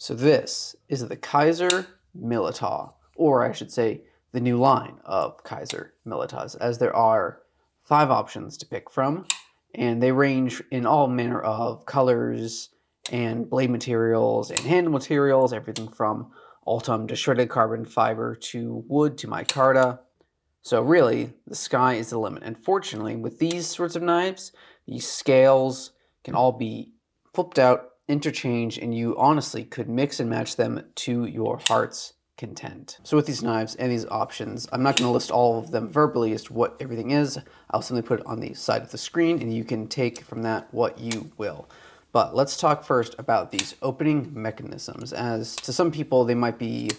So this is the Kizer Militaw, or I should say the new line of Kizer Militaws, as there are 5 options to pick from, and they range in all manner of colors and blade materials and handle materials, everything from Ultem to shredded carbon fiber to wood to micarta. So really, the sky is the limit. And fortunately, with these sorts of knives, these scales can all be flipped out, interchanged, and you honestly could mix and match them to your heart's content. So with these knives and these options, I'm not going to list all of them verbally as to what everything is. I'll simply put it on the side of the screen, and you can take from that what you will. But let's talk first about these opening mechanisms, as to some people they might be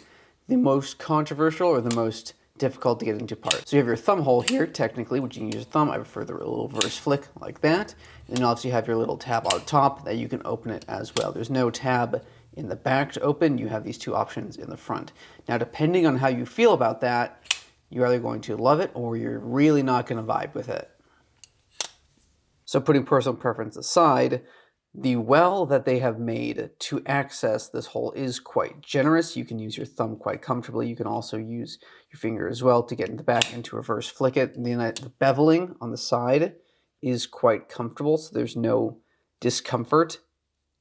the most controversial or the most difficult to get into part. So you have your thumb hole here, technically, which you can use a thumb. I prefer the little reverse flick like that. And then obviously you have your little tab on top that you can open it as well. There's no tab in the back to open. You have these 2 options in the front. Now, depending on how you feel about that, you're either going to love it or you're really not going to vibe with it. So putting personal preference aside, the well that they have made to access this hole is quite generous. You can use your thumb quite comfortably. You can also use your finger as well to get in the back and to reverse flick it. The beveling on the side is quite comfortable, so there's no discomfort.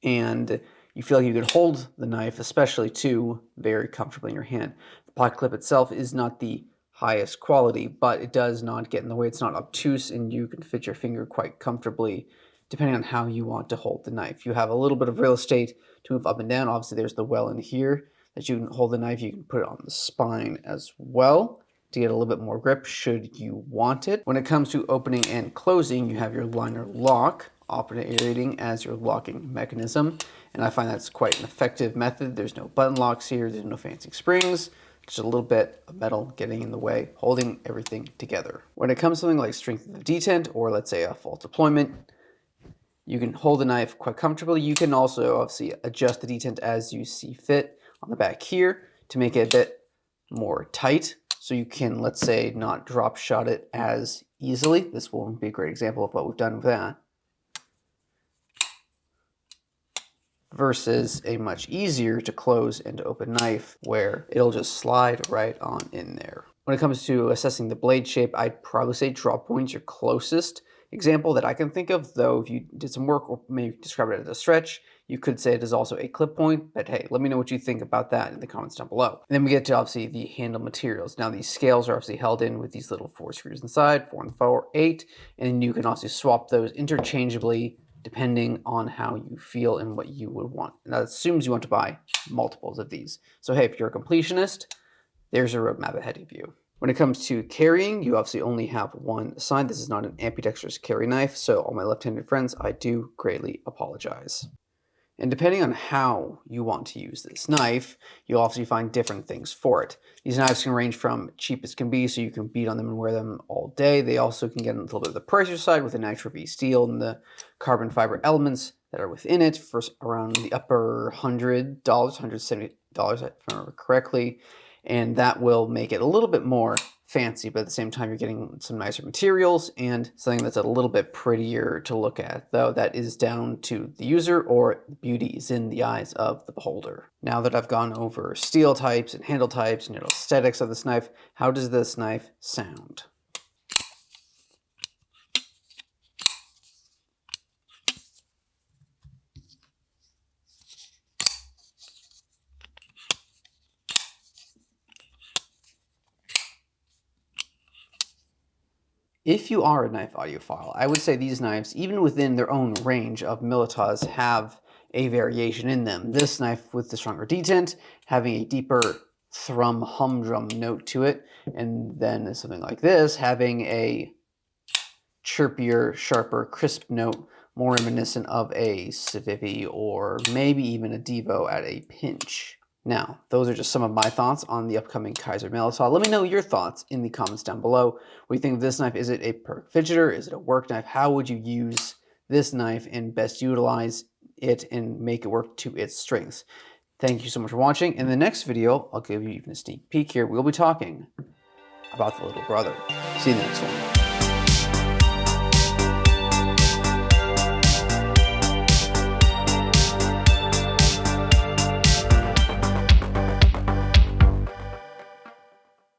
And you feel like you can hold the knife, especially too, very comfortably in your hand. The pocket clip itself is not the highest quality, but it does not get in the way. It's not obtuse, and you can fit your finger quite comfortably depending on how you want to hold the knife. You have a little bit of real estate to move up and down. Obviously, there's the well in here that you can hold the knife. You can put it on the spine as well to get a little bit more grip should you want it. When it comes to opening and closing, you have your liner lock operating as your locking mechanism, and I find that's quite an effective method. There's no button locks here. There's no fancy springs. Just a little bit of metal getting in the way, holding everything together. When it comes to something like strength of detent, or let's say a fault deployment, you can hold the knife quite comfortably. You can also obviously adjust the detent as you see fit on the back here to make it a bit more tight. So you can, let's say, not drop shot it as easily. This will be a great example of what we've done with that. Versus a much easier to close and to open knife where it'll just slide right on in there. When it comes to assessing the blade shape, I'd probably say drop point's your closest example that I can think of, though if you did some work or maybe describe it as a stretch, you could say it is also a clip point, but hey, let me know what you think about that in the comments down below. And then we get to obviously the handle materials. Now these scales are obviously held in with these little 4 screws inside, 4 and 4, 8, and you can also swap those interchangeably depending on how you feel and what you would want. And that assumes you want to buy multiples of these. So hey, if you're a completionist, there's a roadmap ahead of you. When it comes to carrying, you obviously only have one side. This is not an ambidextrous carry knife, so all my left-handed friends, I do greatly apologize. And depending on how you want to use this knife, you'll obviously find different things for it. These knives can range from cheap as can be, so you can beat on them and wear them all day. They also can get a little bit of the pricier side with the nitro V steel and the carbon fiber elements that are within it for around the upper $100, $170 if I remember correctly. And that will make it a little bit more fancy, but at the same time you're getting some nicer materials and something that's a little bit prettier to look at, though that is down to the user, or beauty is in the eyes of the beholder. Now that I've gone over steel types and handle types and aesthetics of this knife, how does this knife sound? If you are a knife audiophile, I would say these knives, even within their own range of Militaws, have a variation in them. This knife with the stronger detent, having a deeper thrum humdrum note to it, and then something like this having a chirpier, sharper, crisp note, more reminiscent of a Civivi or maybe even a Devo at a pinch. Now, those are just some of my thoughts on the upcoming Kizer Militaw. Let me know your thoughts in the comments down below. What do you think of this knife? Is it a perfect fidgeter? Is it a work knife? How would you use this knife and best utilize it and make it work to its strengths? Thank you so much for watching. In the next video, I'll give you even a sneak peek here. We'll be talking about the little brother. See you in the next one.